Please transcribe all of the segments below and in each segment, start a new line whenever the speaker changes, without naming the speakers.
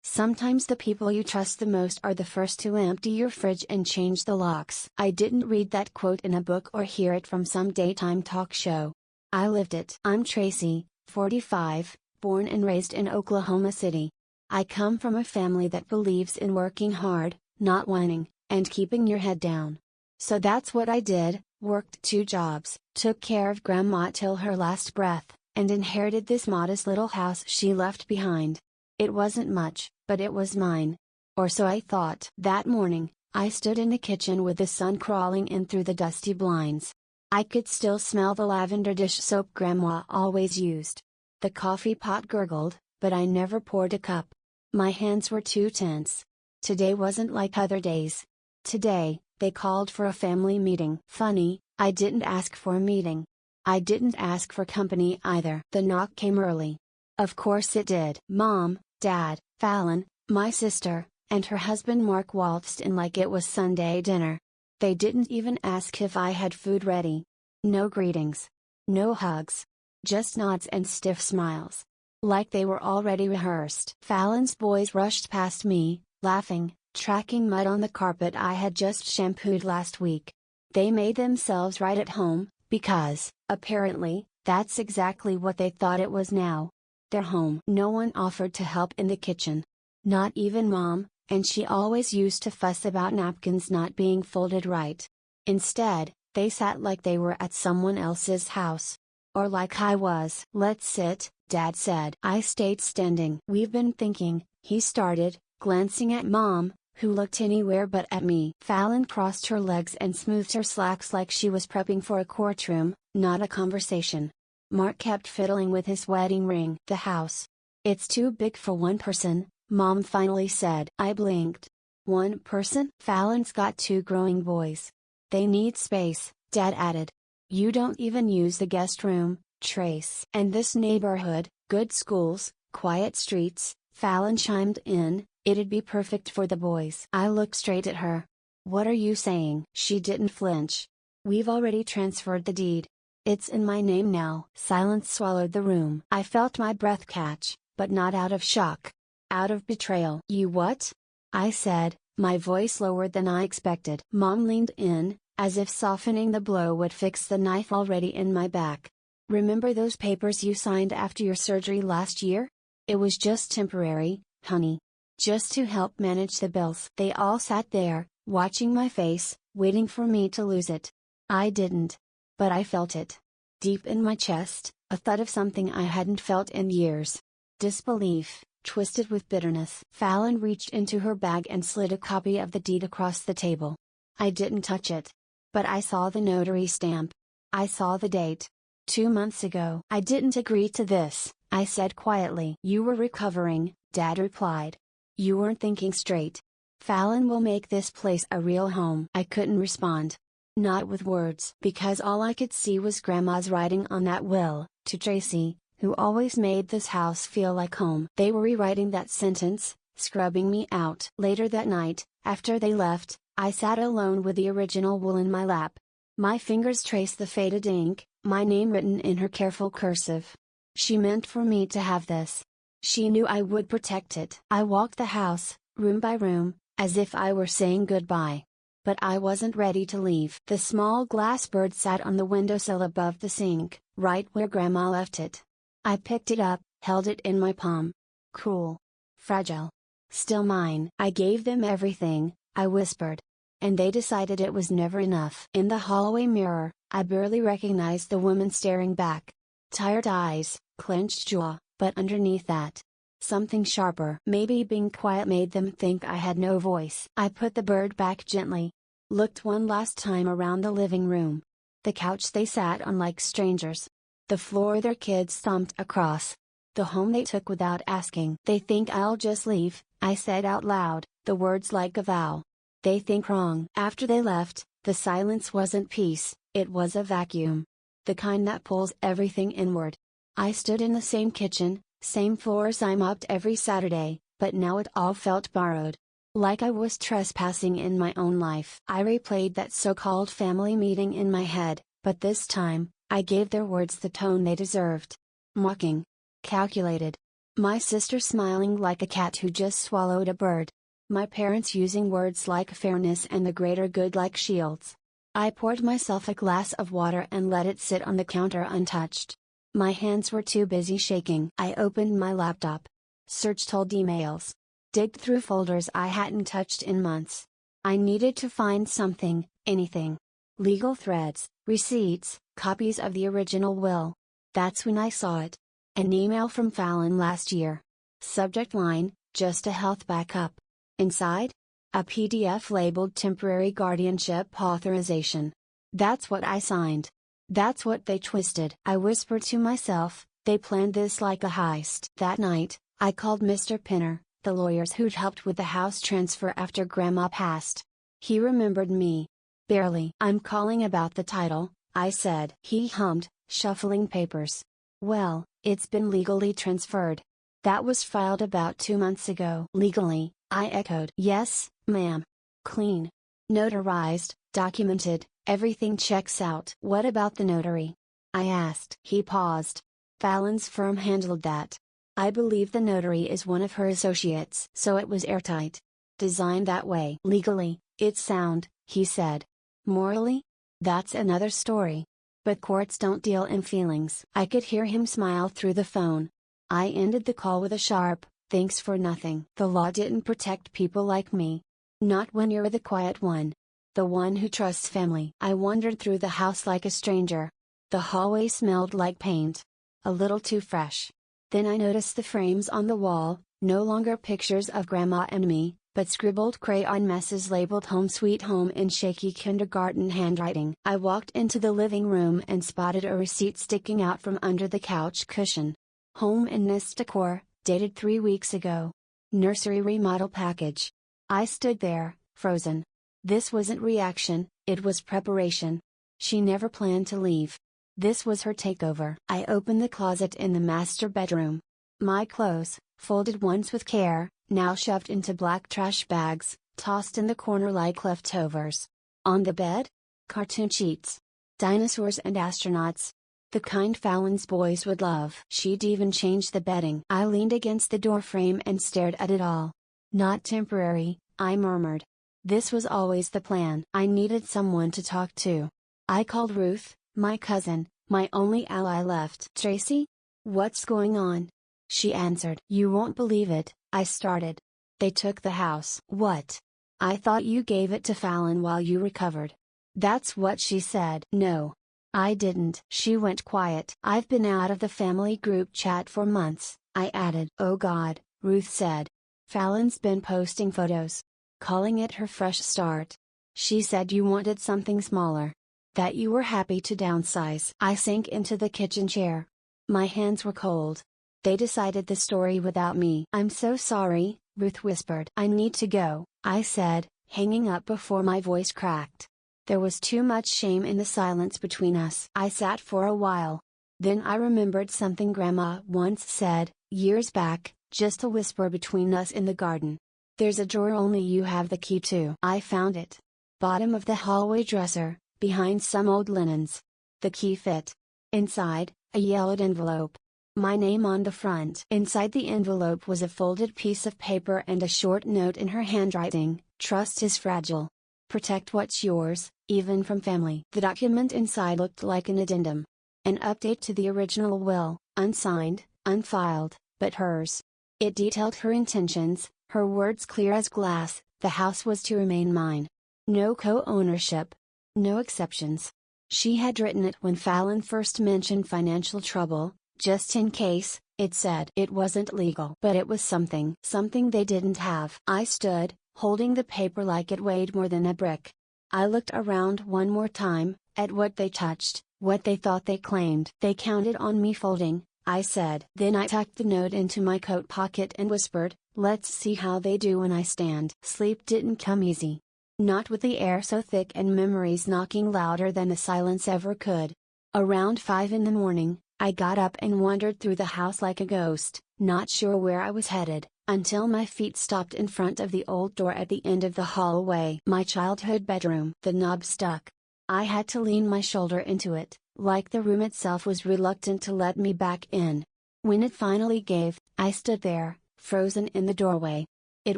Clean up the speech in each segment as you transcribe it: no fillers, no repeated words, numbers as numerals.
Sometimes the people you trust the most are the first to empty your fridge and change the locks. I didn't read that quote in a book or hear it from some daytime talk show. I lived it. I'm Tracey, 45, born and raised in Oklahoma City. I come from a family that believes in working hard, not whining, and keeping your head down. So that's what I did, worked 2 jobs, took care of Grandma till her last breath, and inherited this modest little house she left behind. It wasn't much, but it was mine. Or so I thought. That morning, I stood in the kitchen with the sun crawling in through the dusty blinds. I could still smell the lavender dish soap Grandma always used. The coffee pot gurgled, but I never poured a cup. My hands were too tense. Today wasn't like other days. Today, they called for a family meeting. Funny, I didn't ask for a meeting. I didn't ask for company either. The knock came early. Of course it did. Mom, Dad, Fallon, my sister, and her husband Mark waltzed in like it was Sunday dinner. They didn't even ask if I had food ready. No greetings. No hugs. Just nods and stiff smiles. Like they were already rehearsed. Fallon's boys rushed past me, laughing, tracking mud on the carpet I had just shampooed last week. They made themselves right at home, because, apparently, that's exactly what they thought it was now. Their home. No one offered to help in the kitchen. Not even Mom, and she always used to fuss about napkins not being folded right. Instead, they sat like they were at someone else's house. Or like I was. Let's sit, Dad said. I stayed standing. We've been thinking, he started, glancing at Mom, who looked anywhere but at me. Fallon crossed her legs and smoothed her slacks like she was prepping for a courtroom, not a conversation. Mark kept fiddling with his wedding ring. The house. It's too big for one person, Mom finally said. I blinked. One person? Fallon's got 2 growing boys. They need space, Dad added. You don't even use the guest room, Trace. And this neighborhood, good schools, quiet streets, Fallon chimed in, it'd be perfect for the boys. I looked straight at her. What are you saying? She didn't flinch. We've already transferred the deed. It's in my name now. Silence swallowed the room. I felt my breath catch, but not out of shock. Out of betrayal. You what? I said, my voice lower than I expected. Mom leaned in, as if softening the blow would fix the knife already in my back. Remember those papers you signed after your surgery last year? It was just temporary, honey. Just to help manage the bills. They all sat there, watching my face, waiting for me to lose it. I didn't. But I felt it. Deep in my chest, a thud of something I hadn't felt in years. Disbelief, twisted with bitterness. Fallon reached into her bag and slid a copy of the deed across the table. I didn't touch it. But I saw the notary stamp. I saw the date. 2 months ago. I didn't agree to this, I said quietly. You were recovering, Dad replied. You weren't thinking straight. Fallon will make this place a real home. I couldn't respond. Not with words. Because all I could see was Grandma's writing on that will, to Tracey, who always made this house feel like home. They were rewriting that sentence, scrubbing me out. Later that night, after they left, I sat alone with the original will in my lap. My fingers traced the faded ink, my name written in her careful cursive. She meant for me to have this. She knew I would protect it. I walked the house, room by room, as if I were saying goodbye. But I wasn't ready to leave. The small glass bird sat on the windowsill above the sink, right where Grandma left it. I picked it up, held it in my palm. Cool. Fragile. Still mine. I gave them everything, I whispered. And they decided it was never enough. In the hallway mirror, I barely recognized the woman staring back. Tired eyes, clenched jaw, but underneath that, something sharper. Maybe being quiet made them think I had no voice. I put the bird back gently. Looked one last time around the living room. The couch they sat on like strangers. The floor their kids thumped across. The home they took without asking. They think I'll just leave, I said out loud, the words like a vow. They think wrong. After they left, the silence wasn't peace, it was a vacuum. The kind that pulls everything inward. I stood in the same kitchen, same floors I mopped every Saturday, but now it all felt borrowed. Like I was trespassing in my own life. I replayed that so-called family meeting in my head, but this time, I gave their words the tone they deserved. Mocking. Calculated. My sister smiling like a cat who just swallowed a bird. My parents using words like fairness and the greater good like shields. I poured myself a glass of water and let it sit on the counter untouched. My hands were too busy shaking. I opened my laptop. Searched old emails. Digged through folders I hadn't touched in months. I needed to find something, anything. Legal threads, receipts, copies of the original will. That's when I saw it. An email from Fallon last year. Subject line, just a health backup. Inside? A PDF labeled Temporary Guardianship Authorization. That's what I signed. That's what they twisted. I whispered to myself, they planned this like a heist. That night, I called Mr. Pinner, the lawyers who'd helped with the house transfer after Grandma passed. He remembered me. Barely. I'm calling about the title, I said. He hummed, shuffling papers. Well, it's been legally transferred. That was filed about 2 months ago. Legally, I echoed. Yes, ma'am. Clean. Notarized, documented, everything checks out. What about the notary? I asked. He paused. Fallon's firm handled that. I believe the notary is one of her associates. So it was airtight. Designed that way. Legally, it's sound, he said. Morally? That's another story. But courts don't deal in feelings. I could hear him smile through the phone. I ended the call with a sharp, thanks for nothing. The law didn't protect people like me. Not when you're the quiet one. The one who trusts family. I wandered through the house like a stranger. The hallway smelled like paint. A little too fresh. Then I noticed the frames on the wall, no longer pictures of Grandma and me, but scribbled crayon messes labeled Home Sweet Home in shaky kindergarten handwriting. I walked into the living room and spotted a receipt sticking out from under the couch cushion. Home and Nest Decor, dated 3 weeks ago. Nursery remodel package. I stood there, frozen. This wasn't reaction, it was preparation. She never planned to leave. This was her takeover. I opened the closet in the master bedroom. My clothes, folded once with care, now shoved into black trash bags, tossed in the corner like leftovers. On the bed? Cartoon sheets. Dinosaurs and astronauts. The kind Fallon's boys would love. She'd even changed the bedding. I leaned against the doorframe and stared at it all. Not temporary, I murmured. This was always the plan. I needed someone to talk to. I called Ruth, my cousin, my only ally left. Tracey? What's going on? She answered. You won't believe it, I started. They took the house. What? I thought you gave it to Fallon while you recovered. That's what she said. No. I didn't. She went quiet. I've been out of the family group chat for months, I added. Oh God, Ruth said. Fallon's been posting photos. Calling it her fresh start. She said you wanted something smaller. That you were happy to downsize. I sank into the kitchen chair. My hands were cold. They decided the story without me. I'm so sorry, Ruth whispered. I need to go, I said, hanging up before my voice cracked. There was too much shame in the silence between us. I sat for a while. Then I remembered something Grandma once said, years back, just a whisper between us in the garden. There's a drawer only you have the key to. I found it. Bottom of the hallway dresser, behind some old linens. The key fit. Inside, a yellowed envelope. My name on the front. Inside the envelope was a folded piece of paper and a short note in her handwriting. Trust is fragile. Protect what's yours, even from family. The document inside looked like an addendum. An update to the original will, unsigned, unfiled, but hers. It detailed her intentions, her words clear as glass. The house was to remain mine. No co-ownership. No exceptions. She had written it when Fallon first mentioned financial trouble, just in case, it said. It wasn't legal. But it was something. Something they didn't have. I stood, holding the paper like it weighed more than a brick. I looked around one more time, at what they touched, what they thought they claimed. They counted on me folding, I said. Then I tucked the note into my coat pocket and whispered, let's see how they do when I stand. Sleep didn't come easy. Not with the air so thick and memories knocking louder than the silence ever could. Around 5 in the morning, I got up and wandered through the house like a ghost, not sure where I was headed, until my feet stopped in front of the old door at the end of the hallway. My childhood bedroom. The knob stuck. I had to lean my shoulder into it, like the room itself was reluctant to let me back in. When it finally gave, I stood there, frozen in the doorway. It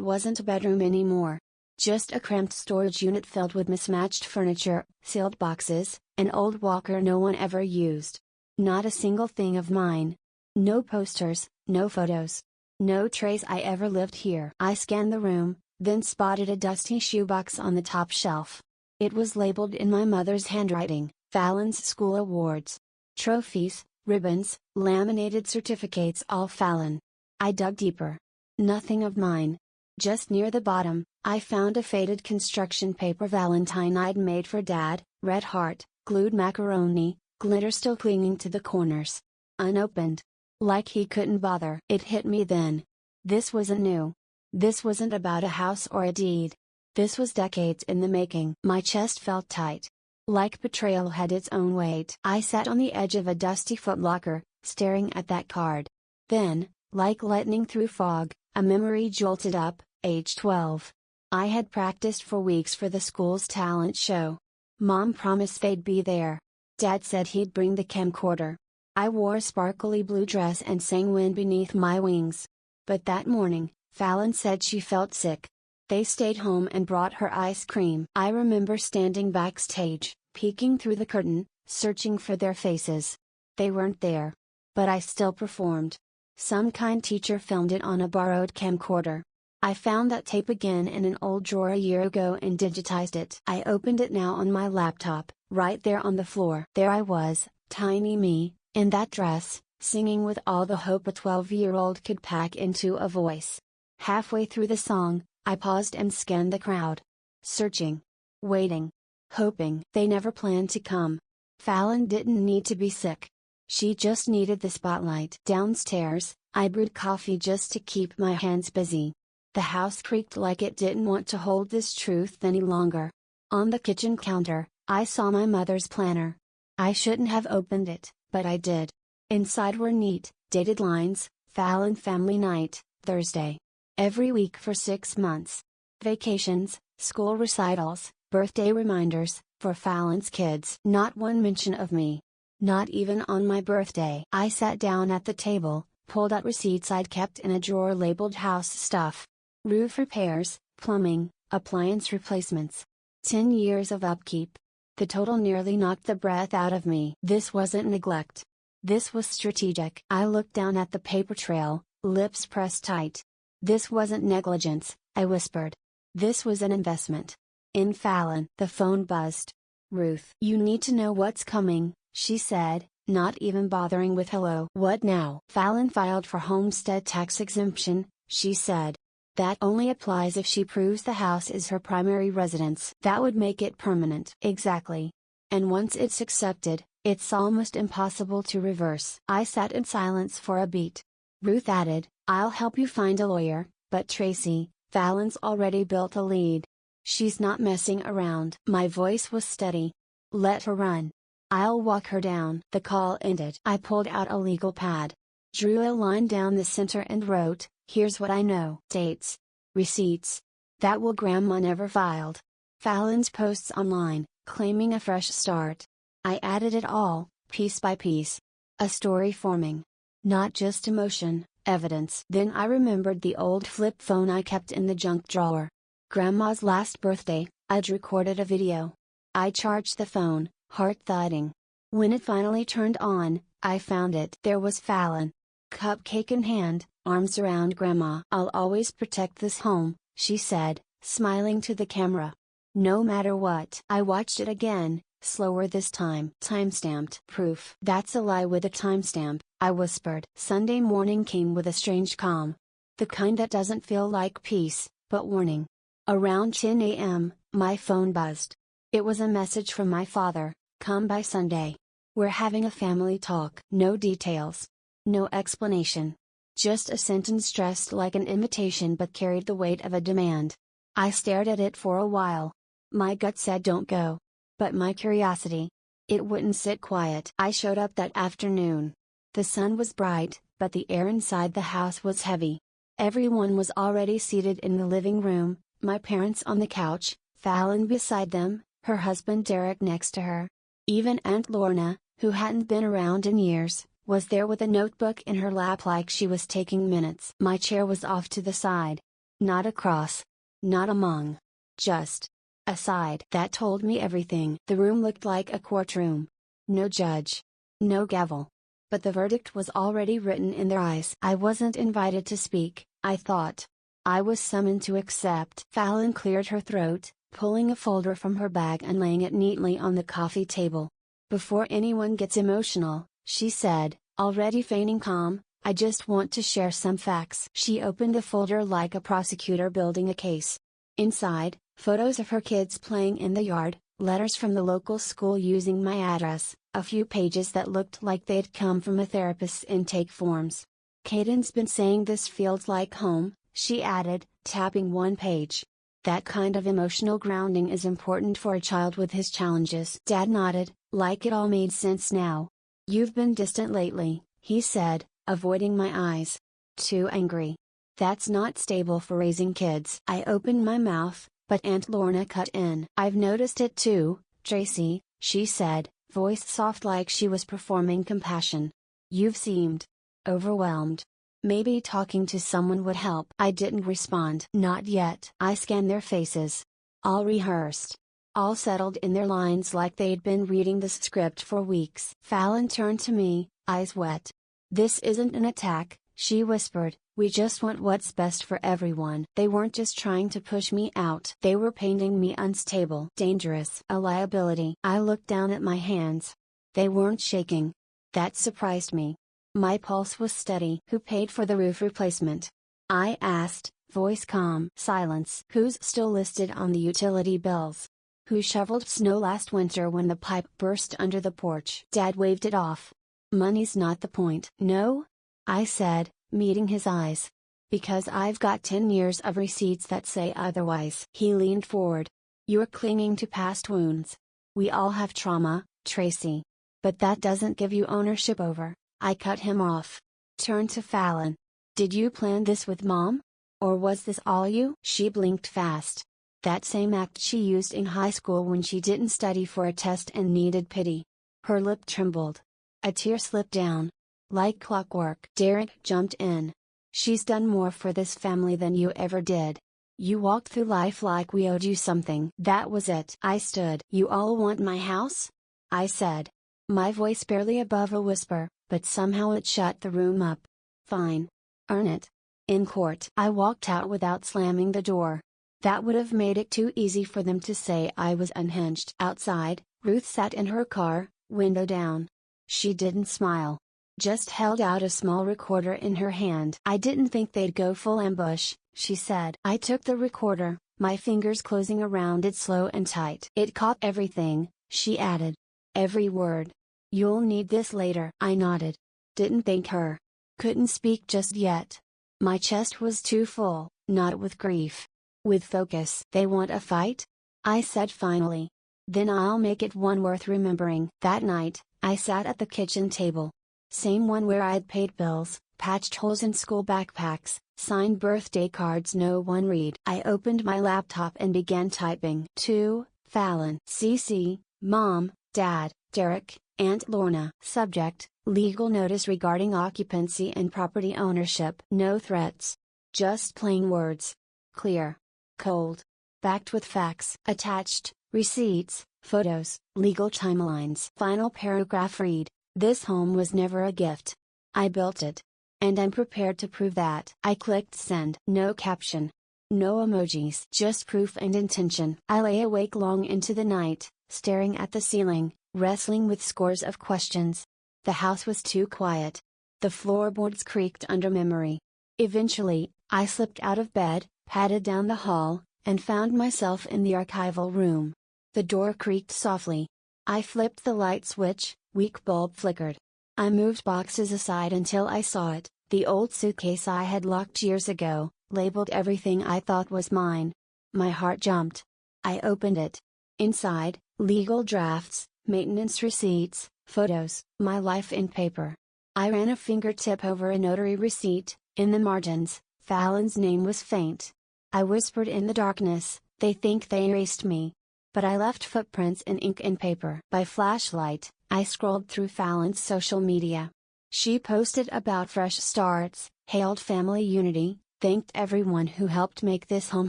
wasn't a bedroom anymore. Just a cramped storage unit filled with mismatched furniture, sealed boxes, an old walker no one ever used. Not a single thing of mine. No posters, no photos. No trace I ever lived here. I scanned the room, then spotted a dusty shoebox on the top shelf. It was labeled in my mother's handwriting, Fallon's School Awards. Trophies, ribbons, laminated certificates, all Fallon. I dug deeper. Nothing of mine. Just near the bottom, I found a faded construction paper valentine I'd made for Dad, red heart, glued macaroni, glitter still clinging to the corners. Unopened. Like he couldn't bother. It hit me then. This wasn't new. This wasn't about a house or a deed. This was decades in the making. My chest felt tight. Like betrayal had its own weight. I sat on the edge of a dusty footlocker, staring at that card. Then, like lightning through fog, a memory jolted up. Age 12. I had practiced for weeks for the school's talent show. Mom promised they'd be there. Dad said he'd bring the camcorder. I wore a sparkly blue dress and sang Wind Beneath My Wings. But that morning, Fallon said she felt sick. They stayed home and brought her ice cream. I remember standing backstage, peeking through the curtain, searching for their faces. They weren't there. But I still performed. Some kind teacher filmed it on a borrowed camcorder. I found that tape again in an old drawer a year ago and digitized it. I opened it now on my laptop, right there on the floor. There I was, tiny me, in that dress, singing with all the hope a 12-year-old could pack into a voice. Halfway through the song, I paused and scanned the crowd. Searching. Waiting. Hoping. They never planned to come. Fallon didn't need to be sick. She just needed the spotlight. Downstairs, I brewed coffee just to keep my hands busy. The house creaked like it didn't want to hold this truth any longer. On the kitchen counter, I saw my mother's planner. I shouldn't have opened it, but I did. Inside were neat, dated lines: Fallon Family Night, Thursday. Every week for 6 months. Vacations, school recitals, birthday reminders, for Fallon's kids. Not one mention of me. Not even on my birthday. I sat down at the table, pulled out receipts I'd kept in a drawer labeled house stuff. Roof repairs, plumbing, appliance replacements. 10 years of upkeep. The total nearly knocked the breath out of me. This wasn't neglect. This was strategic. I looked down at the paper trail, lips pressed tight. This wasn't negligence, I whispered. This was an investment. In Fallon. The phone buzzed. Ruth. You need to know what's coming, she said, not even bothering with hello. What now? Fallon filed for homestead tax exemption, she said. That only applies if she proves the house is her primary residence. That would make it permanent. Exactly. And once it's accepted, it's almost impossible to reverse. I sat in silence for a beat. Ruth added, I'll help you find a lawyer, but Tracey, Fallon's already built a lead. She's not messing around. My voice was steady. Let her run. I'll walk her down. The call ended. I pulled out a legal pad. Drew a line down the center and wrote, here's what I know. Dates. Receipts. That will Grandma never filed. Fallon's posts online, claiming a fresh start. I added it all, piece by piece. A story forming. Not just emotion, evidence. Then I remembered the old flip phone I kept in the junk drawer. Grandma's last birthday, I'd recorded a video. I charged the phone, heart thudding. When it finally turned on, I found it. There was Fallon. Cupcake in hand, arms around Grandma. I'll always protect this home, she said, smiling to the camera. No matter what. I watched it again, slower this time. Timestamped. Proof. That's a lie with a timestamp, I whispered. Sunday morning came with a strange calm. The kind that doesn't feel like peace, but warning. Around 10 a.m., my phone buzzed. It was a message from my father, come by Sunday. We're having a family talk. No details. No explanation. Just a sentence dressed like an invitation but carried the weight of a demand. I stared at it for a while. My gut said don't go. But my curiosity, it wouldn't sit quiet. I showed up that afternoon. The sun was bright, but the air inside the house was heavy. Everyone was already seated in the living room, my parents on the couch, Fallon beside them, her husband Derek next to her. Even Aunt Lorna, who hadn't been around in years, was there with a notebook in her lap like she was taking minutes. My chair was off to the side. Not across. Not among. Just a side. That told me everything. The room looked like a courtroom. No judge. No gavel. But the verdict was already written in their eyes. I wasn't invited to speak, I thought. I was summoned to accept. Fallon cleared her throat, pulling a folder from her bag and laying it neatly on the coffee table. Before anyone gets emotional, she said, already feigning calm, I just want to share some facts. She opened the folder like a prosecutor building a case. Inside, photos of her kids playing in the yard, letters from the local school using my address, a few pages that looked like they'd come from a therapist's intake forms. Caden's been saying this feels like home, she added, tapping one page. That kind of emotional grounding is important for a child with his challenges. Dad nodded, like it all made sense now. You've been distant lately, he said, avoiding my eyes. Too angry. That's not stable for raising kids. I opened my mouth, but Aunt Lorna cut in. I've noticed it too, Tracey, she said, voice soft like she was performing compassion. You've seemed overwhelmed. Maybe talking to someone would help. I didn't respond. Not yet. I scanned their faces. All rehearsed. All settled in their lines like they'd been reading the script for weeks. Fallon turned to me, eyes wet. This isn't an attack, she whispered, we just want what's best for everyone. They weren't just trying to push me out. They were painting me unstable, dangerous, a liability. I looked down at my hands. They weren't shaking. That surprised me. My pulse was steady. Who paid for the roof replacement? I asked, voice calm. Silence. Who's still listed on the utility bills? Who shoveled snow last winter when the pipe burst under the porch? Dad waved it off. Money's not the point. No? I said, meeting his eyes. Because I've got 10 years of receipts that say otherwise. He leaned forward. You're clinging to past wounds. We all have trauma, Tracey. But that doesn't give you ownership over. I cut him off. Turned to Fallon. Did you plan this with Mom? Or was this all you? She blinked fast. That same act she used in high school when she didn't study for a test and needed pity. Her lip trembled. A tear slipped down. Like clockwork. Derek jumped in. She's done more for this family than you ever did. You walked through life like we owed you something. That was it. I stood. You all want my house? I said. My voice barely above a whisper, but somehow it shut the room up. Fine. Earn it. In court. I walked out without slamming the door. That would have made it too easy for them to say I was unhinged. Outside, Ruth sat in her car, window down. She didn't smile. Just held out a small recorder in her hand. I didn't think they'd go full ambush, she said. I took the recorder, my fingers closing around it slow and tight. It caught everything, she added. Every word. You'll need this later. I nodded. Didn't thank her. Couldn't speak just yet. My chest was too full, not with grief. With focus. They want a fight? I said finally. Then I'll make it one worth remembering. That night, I sat at the kitchen table. Same one where I'd paid bills, patched holes in school backpacks, signed birthday cards no one read. I opened my laptop and began typing. To Fallon. CC, Mom, Dad, Derek, Aunt Lorna. Subject, legal notice regarding occupancy and property ownership. No threats. Just plain words. Clear. Cold. Backed with facts. Attached, receipts, photos, legal timelines. Final paragraph read, this home was never a gift. I built it. And I'm prepared to prove that. I clicked send. No caption. No emojis. Just proof and intention. I lay awake long into the night, staring at the ceiling, wrestling with scores of questions. The house was too quiet. The floorboards creaked under memory. Eventually, I slipped out of bed, padded down the hall, and found myself in the archival room. The door creaked softly. I flipped the light switch, weak bulb flickered. I moved boxes aside until I saw it, the old suitcase I had locked years ago, labeled everything I thought was mine. My heart jumped. I opened it. Inside, legal drafts, maintenance receipts, photos, my life in paper. I ran a fingertip over a notary receipt. In the margins, Fallon's name was faint. I whispered in the darkness, they think they erased me. But I left footprints in ink and paper. By flashlight, I scrolled through Fallon's social media. She posted about fresh starts, hailed family unity, thanked everyone who helped make this home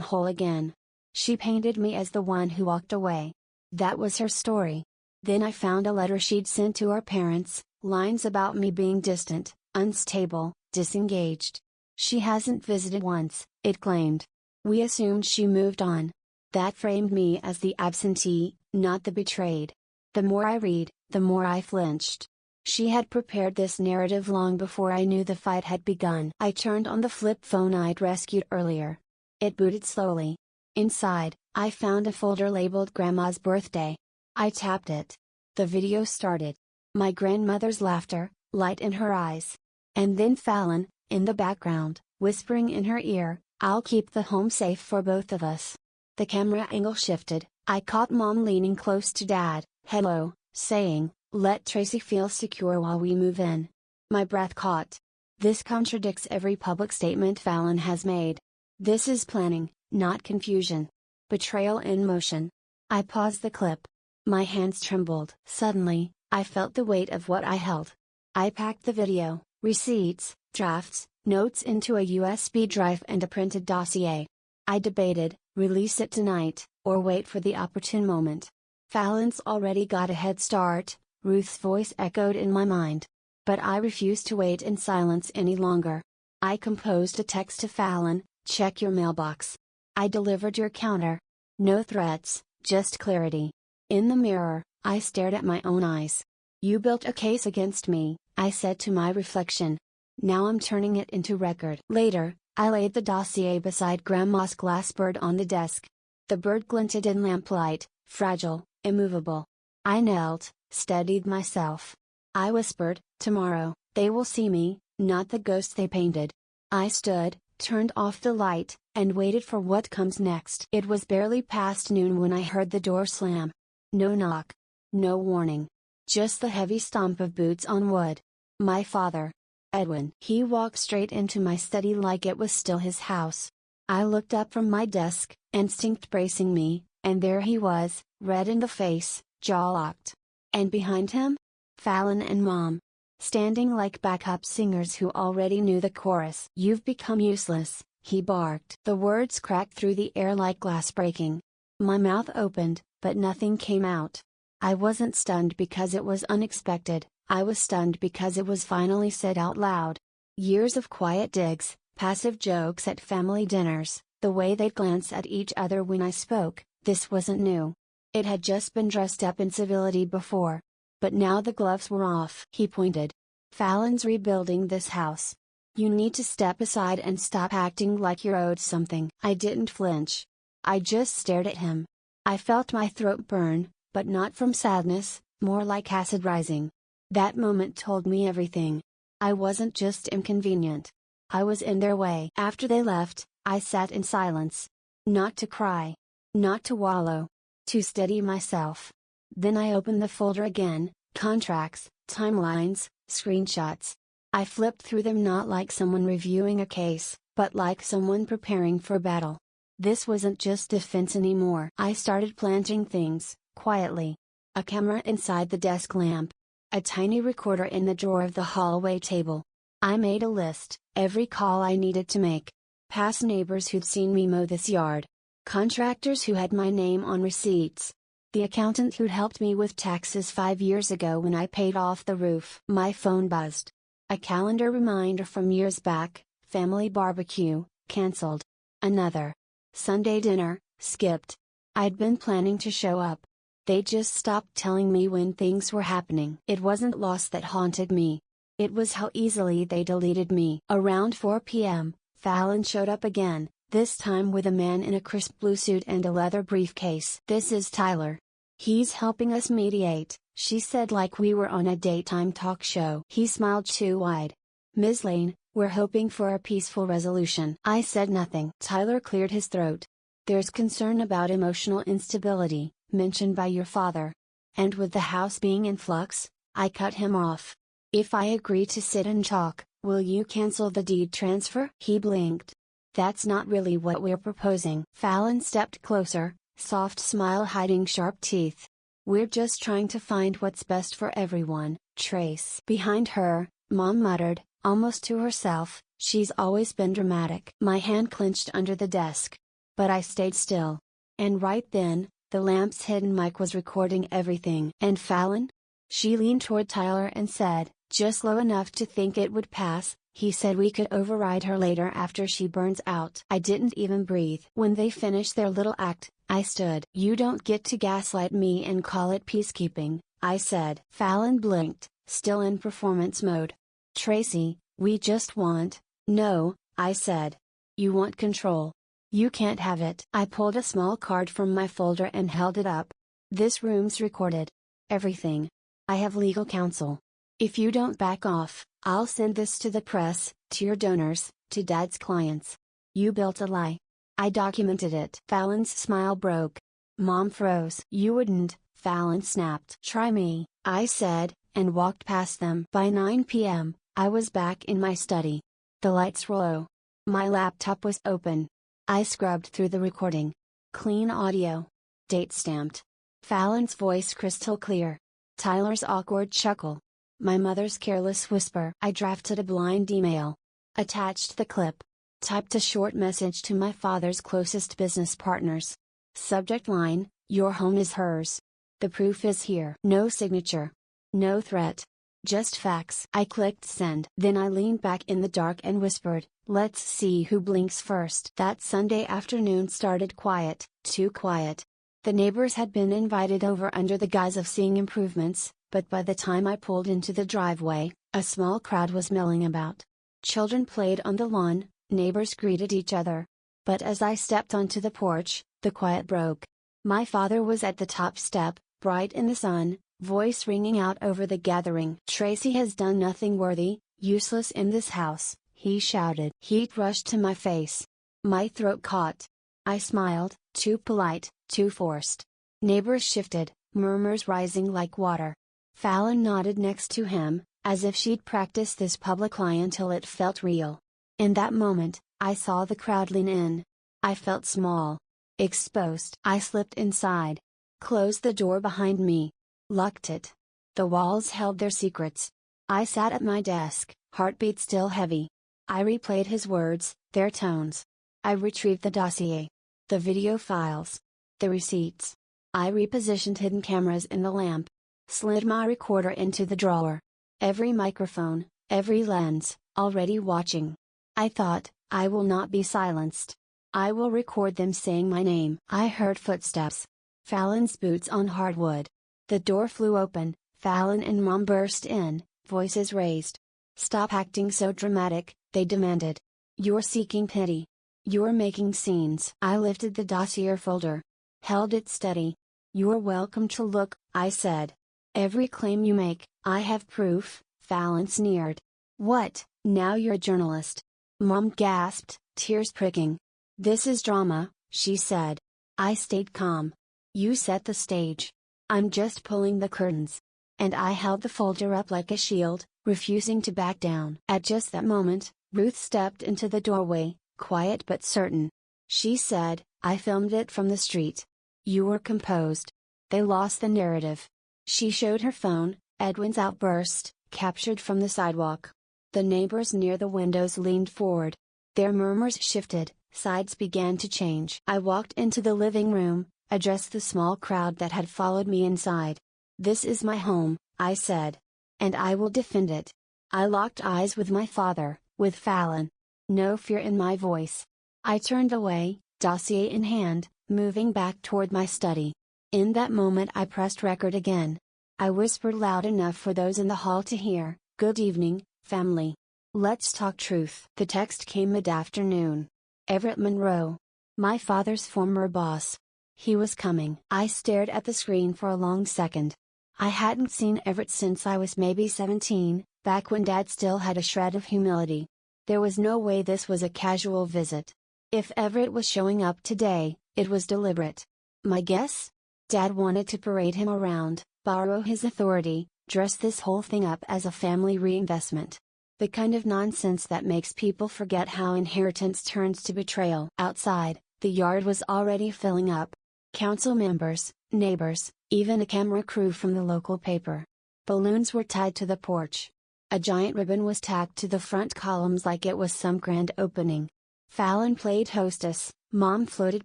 whole again. She painted me as the one who walked away. That was her story. Then I found a letter she'd sent to our parents, lines about me being distant, unstable, disengaged. She hasn't visited once, it claimed. We assumed she moved on. That framed me as the absentee, not the betrayed. The more I read, the more I flinched. She had prepared this narrative long before I knew the fight had begun. I turned on the flip phone I'd rescued earlier. It booted slowly. Inside, I found a folder labeled Grandma's birthday. I tapped it. The video started. My grandmother's laughter, light in her eyes. And then Fallon, in the background, whispering in her ear, "I'll keep the home safe for both of us." The camera angle shifted. I caught Mom leaning close to Dad, "Hello," saying, "Let Tracey feel secure while we move in." My breath caught. This contradicts every public statement Fallon has made. This is planning, not confusion. Betrayal in motion. I paused the clip. My hands trembled. Suddenly, I felt the weight of what I held. I packed the video, receipts, drafts, notes into a USB drive and a printed dossier. I debated, release it tonight, or wait for the opportune moment. Fallon's already got a head start, Ruth's voice echoed in my mind. But I refused to wait in silence any longer. I composed a text to Fallon, "Check your mailbox. I delivered your counter." No threats, just clarity. In the mirror, I stared at my own eyes. "You built a case against me," I said to my reflection. "Now I'm turning it into record." Later, I laid the dossier beside Grandma's glass bird on the desk. The bird glinted in lamplight, fragile, immovable. I knelt, steadied myself. I whispered, "Tomorrow, they will see me, not the ghost they painted." I stood, turned off the light, and waited for what comes next. It was barely past noon when I heard the door slam. No knock. No warning. Just the heavy stomp of boots on wood. My father. Edwin. He walked straight into my study like it was still his house. I looked up from my desk, instinct bracing me, and there he was, red in the face, jaw locked. And behind him? Fallon and Mom. Standing like backup singers who already knew the chorus. "You've become useless," he barked. The words cracked through the air like glass breaking. My mouth opened, but nothing came out. I wasn't stunned because it was unexpected, I was stunned because it was finally said out loud. Years of quiet digs, passive jokes at family dinners, the way they'd glance at each other when I spoke, this wasn't new. It had just been dressed up in civility before. But now the gloves were off. He pointed. "Fallon's rebuilding this house. You need to step aside and stop acting like you're owed something." I didn't flinch. I just stared at him. I felt my throat burn, but not from sadness, more like acid rising. That moment told me everything. I wasn't just inconvenient. I was in their way. After they left, I sat in silence. Not to cry. Not to wallow. To steady myself. Then I opened the folder again, contracts, timelines, screenshots. I flipped through them not like someone reviewing a case, but like someone preparing for battle. This wasn't just defense anymore. I started planting things, quietly. A camera inside the desk lamp. A tiny recorder in the drawer of the hallway table. I made a list, every call I needed to make. Past neighbors who'd seen me mow this yard. Contractors who had my name on receipts. The accountant who'd helped me with taxes 5 years ago when I paid off the roof. My phone buzzed. A calendar reminder from years back, family barbecue, cancelled. Another. Sunday dinner, skipped. I'd been planning to show up. They just stopped telling me when things were happening. It wasn't loss that haunted me. It was how easily they deleted me. Around 4 p.m., Fallon showed up again, this time with a man in a crisp blue suit and a leather briefcase. "This is Tyler. He's helping us mediate," she said like we were on a daytime talk show. He smiled too wide. "Ms. Lane, we're hoping for a peaceful resolution." I said nothing. Tyler cleared his throat. "There's concern about emotional instability, mentioned by your father. And with the house being in flux," I cut him off. "If I agree to sit and talk, will you cancel the deed transfer?" He blinked. "That's not really what we're proposing." Fallon stepped closer, soft smile hiding sharp teeth. "We're just trying to find what's best for everyone, Trace." Behind her, Mom muttered, almost to herself, she's always been dramatic. My hand clenched under the desk. But I stayed still. And right then, the lamp's hidden mic was recording everything. And Fallon? She leaned toward Tyler and said, just low enough to think it would pass. He said we could override her later after she burns out. I didn't even breathe. When they finished their little act, I stood. You don't get to gaslight me and call it peacekeeping, I said. Fallon blinked, still in performance mode. Tracey, we just want. No, I said. You want control. You can't have it. I pulled a small card from my folder and held it up. This room's recorded. Everything. I have legal counsel. If you don't back off, I'll send this to the press, to your donors, to Dad's clients. You built a lie. I documented it. Fallon's smile broke. Mom froze. You wouldn't, Fallon snapped. Try me, I said, and walked past them. By 9 p.m., I was back in my study. The lights were low. My laptop was open. I scrubbed through the recording. Clean audio. Date stamped. Fallon's voice crystal clear. Tyler's awkward chuckle. My mother's careless whisper. I drafted a blind email. Attached the clip. Typed a short message to my father's closest business partners. Subject line, your home is hers. The proof is here. No signature. No threat. Just facts. I clicked send. Then I leaned back in the dark and whispered, let's see who blinks first. That Sunday afternoon started quiet, too quiet. The neighbors had been invited over under the guise of seeing improvements, but by the time I pulled into the driveway, a small crowd was milling about. Children played on the lawn, neighbors greeted each other. But as I stepped onto the porch, the quiet broke. My father was at the top step, bright in the sun, voice ringing out over the gathering. Tracey has done nothing worthy, useless in this house, he shouted. Heat rushed to my face. My throat caught. I smiled, too polite, too forced. Neighbors shifted, murmurs rising like water. Fallon nodded next to him, as if she'd practiced this public lie until it felt real. In that moment, I saw the crowd lean in. I felt small. Exposed. I slipped inside. Closed the door behind me. Locked it. The walls held their secrets. I sat at my desk, heartbeat still heavy. I replayed his words, their tones. I retrieved the dossier. The video files. The receipts. I repositioned hidden cameras in the lamp. Slid my recorder into the drawer. Every microphone, every lens, already watching. I thought, I will not be silenced. I will record them saying my name. I heard footsteps. Fallon's boots on hardwood. The door flew open, Fallon and Mom burst in, voices raised. Stop acting so dramatic, they demanded. You're seeking pity. You're making scenes. I lifted the dossier folder. Held it steady. You're welcome to look, I said. Every claim you make, I have proof, Fallon sneered. What, now you're a journalist? Mom gasped, tears pricking. This is drama, she said. I stayed calm. You set the stage. I'm just pulling the curtains. And I held the folder up like a shield, refusing to back down. At just that moment, Ruth stepped into the doorway, quiet but certain. She said, I filmed it from the street. You were composed. They lost the narrative. She showed her phone, Edwin's outburst, captured from the sidewalk. The neighbors near the windows leaned forward. Their murmurs shifted, sides began to change. I walked into the living room, addressed the small crowd that had followed me inside. This is my home, I said. And I will defend it. I locked eyes with my father, with Fallon. No fear in my voice. I turned away, dossier in hand, moving back toward my study. In that moment I pressed record again. I whispered loud enough for those in the hall to hear, good evening, family. Let's talk truth. The text came mid-afternoon. Everett Monroe. My father's former boss. He was coming. I stared at the screen for a long second. I hadn't seen Everett since I was maybe 17, back when Dad still had a shred of humility. There was no way this was a casual visit. If Everett was showing up today, it was deliberate. My guess? Dad wanted to parade him around, borrow his authority, dress this whole thing up as a family reinvestment. The kind of nonsense that makes people forget how inheritance turns to betrayal. Outside, the yard was already filling up. Council members, neighbors, even a camera crew from the local paper. Balloons were tied to the porch. A giant ribbon was tacked to the front columns like it was some grand opening. Fallon played hostess, Mom floated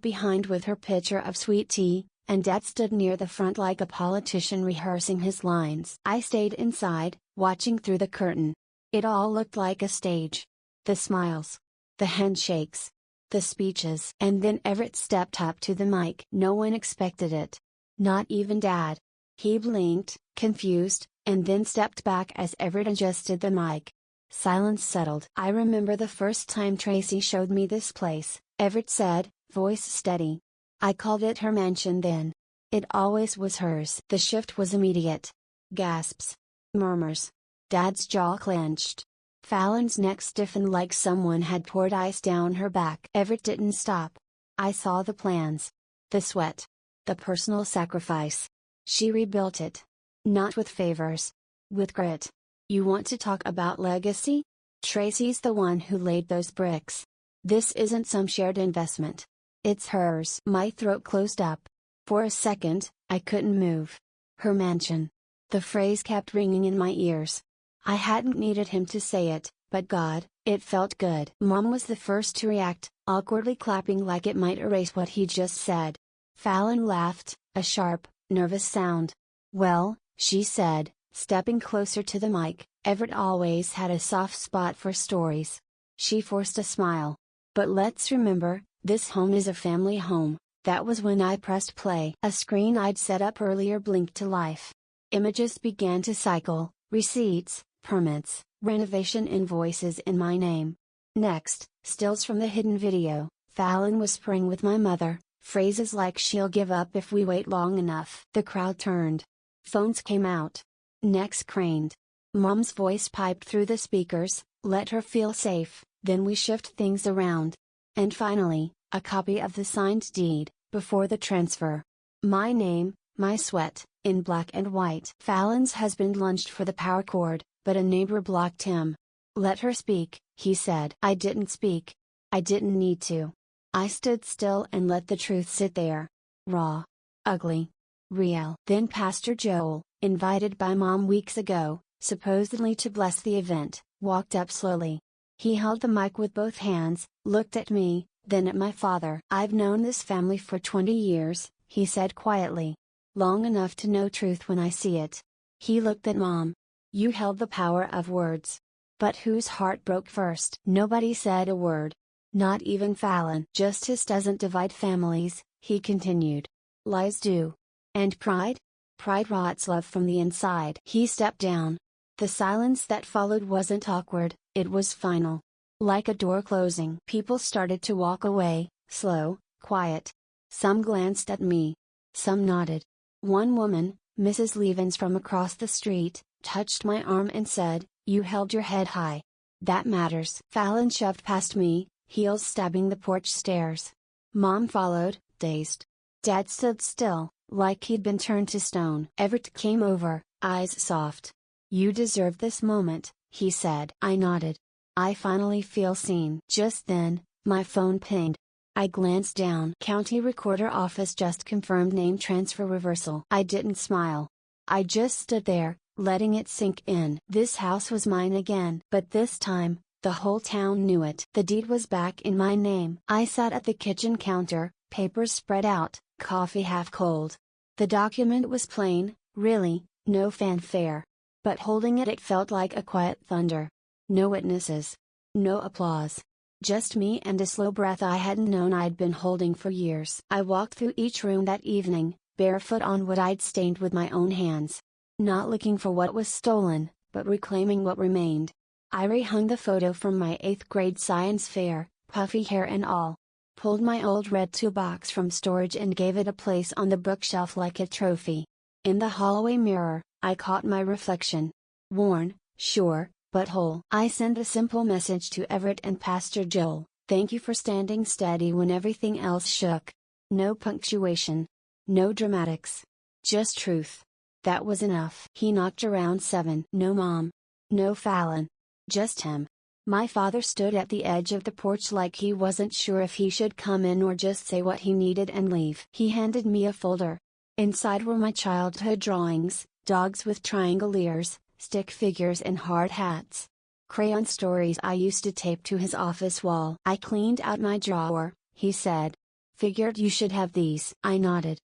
behind with her pitcher of sweet tea, and Dad stood near the front like a politician rehearsing his lines. I stayed inside, watching through the curtain. It all looked like a stage. The smiles. The handshakes. The speeches. And then Everett stepped up to the mic. No one expected it. Not even Dad. He blinked, confused, and then stepped back as Everett adjusted the mic. Silence settled. I remember the first time Tracey showed me this place, Everett said, voice steady. I called it her mansion then. It always was hers. The shift was immediate. Gasps. Murmurs. Dad's jaw clenched. Fallon's neck stiffened like someone had poured ice down her back. Everett didn't stop. I saw the plans. The sweat. The personal sacrifice. She rebuilt it. Not with favors. With grit. You want to talk about legacy? Tracey's the one who laid those bricks. This isn't some shared investment. It's hers. My throat closed up. For a second, I couldn't move. Her mansion. The phrase kept ringing in my ears. I hadn't needed him to say it, but God, it felt good. Mom was the first to react, awkwardly clapping like it might erase what he just said. Fallon laughed, a sharp, nervous sound. Well, she said, stepping closer to the mic, Everett always had a soft spot for stories. She forced a smile. But let's remember, this home is a family home. That was when I pressed play. A screen I'd set up earlier blinked to life. Images began to cycle, receipts, permits, renovation invoices in my name. Next, stills from the hidden video, Fallon whispering with my mother, phrases like she'll give up if we wait long enough. The crowd turned. Phones came out. Necks craned. Mom's voice piped through the speakers, let her feel safe, then we shift things around. And finally, a copy of the signed deed, before the transfer. My name, my sweat, in black and white. Fallon's husband lunged for the power cord, but a neighbor blocked him. Let her speak, he said. I didn't speak. I didn't need to. I stood still and let the truth sit there. Raw. Ugly. Real. Then Pastor Joel, invited by Mom weeks ago, supposedly to bless the event, walked up slowly. He held the mic with both hands, looked at me, then at my father. I've known this family for 20 years, he said quietly. Long enough to know truth when I see it. He looked at Mom. You held the power of words. But whose heart broke first? Nobody said a word. Not even Fallon. Justice doesn't divide families, he continued. Lies do. And pride? Pride rots love from the inside. He stepped down. The silence that followed wasn't awkward, it was final. Like a door closing. People started to walk away, slow, quiet. Some glanced at me. Some nodded. One woman, Mrs. Levens from across the street, touched my arm and said, "You held your head high. That matters." Fallon shoved past me, heels stabbing the porch stairs. Mom followed, dazed. Dad stood still, like he'd been turned to stone. Everett came over, eyes soft. "You deserve this moment," he said. I nodded. I finally feel seen. Just then, my phone pinged. I glanced down. County Recorder Office just confirmed name transfer reversal. I didn't smile. I just stood there, letting it sink in. This house was mine again. But this time, the whole town knew it. The deed was back in my name. I sat at the kitchen counter, papers spread out, coffee half cold. The document was plain, really, no fanfare. But holding it felt like a quiet thunder. No witnesses. No applause. Just me and a slow breath I hadn't known I'd been holding for years. I walked through each room that evening, barefoot on what I'd stained with my own hands. Not looking for what was stolen, but reclaiming what remained. I rehung the photo from my 8th grade science fair, puffy hair and all. Pulled my old red toolbox from storage and gave it a place on the bookshelf like a trophy. In the hallway mirror, I caught my reflection. Worn, sure, but whole. I sent a simple message to Everett and Pastor Joel, "Thank you for standing steady when everything else shook." No punctuation. No dramatics. Just truth. That was enough. He knocked around 7. No Mom. No Fallon. Just him. My father stood at the edge of the porch like he wasn't sure if he should come in or just say what he needed and leave. He handed me a folder. Inside were my childhood drawings, dogs with triangle ears, stick figures and hard hats. Crayon stories I used to tape to his office wall. I cleaned out my drawer, he said. Figured you should have these. I nodded.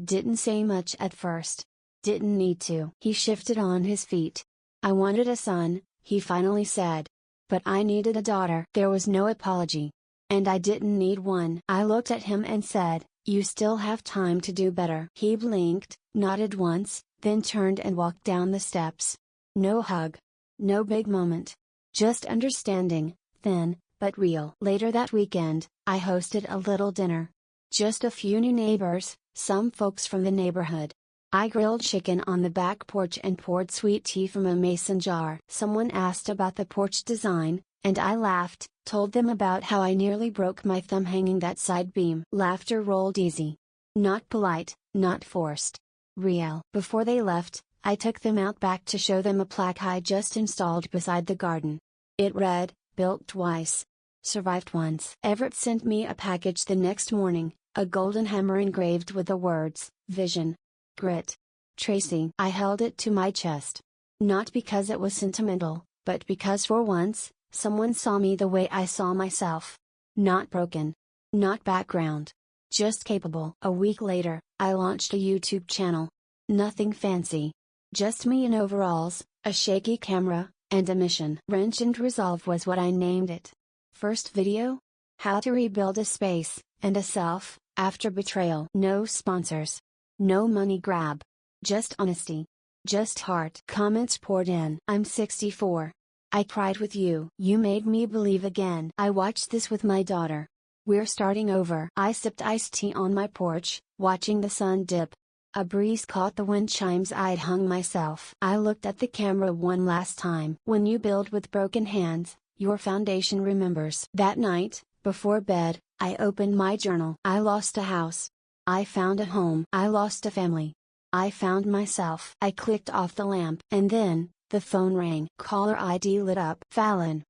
Didn't say much at first. Didn't need to. He shifted on his feet. I wanted a son, he finally said. But I needed a daughter. There was no apology. And I didn't need one. I looked at him and said, you still have time to do better. He blinked, nodded once, then turned and walked down the steps. No hug. No big moment. Just understanding, thin, but real. Later that weekend, I hosted a little dinner. Just a few new neighbors, some folks from the neighborhood. I grilled chicken on the back porch and poured sweet tea from a mason jar. Someone asked about the porch design, and I laughed, told them about how I nearly broke my thumb hanging that side beam. Laughter rolled easy. Not polite, not forced. Real. Before they left, I took them out back to show them a plaque I just installed beside the garden. It read, built twice. Survived once. Everett sent me a package the next morning, a golden hammer engraved with the words, vision. Grit. Tracey. I held it to my chest. Not because it was sentimental, but because for once, someone saw me the way I saw myself. Not broken. Not background. Just capable. A week later, I launched a YouTube channel. Nothing fancy. Just me in overalls, a shaky camera, and a mission. Wrench and Resolve was what I named it. First video? How to rebuild a space, and a self, after betrayal. No sponsors. No money grab. Just honesty. Just heart. Comments poured in. I'm 64. I cried with you. You made me believe again. I watched this with my daughter. We're starting over. I sipped iced tea on my porch, watching the sun dip. A breeze caught the wind chimes I'd hung myself. I looked at the camera one last time. When you build with broken hands, your foundation remembers. That night, before bed, I opened my journal. I lost a house. I found a home. I lost a family. I found myself. I clicked off the lamp. And then, the phone rang. Caller ID lit up. Fallon.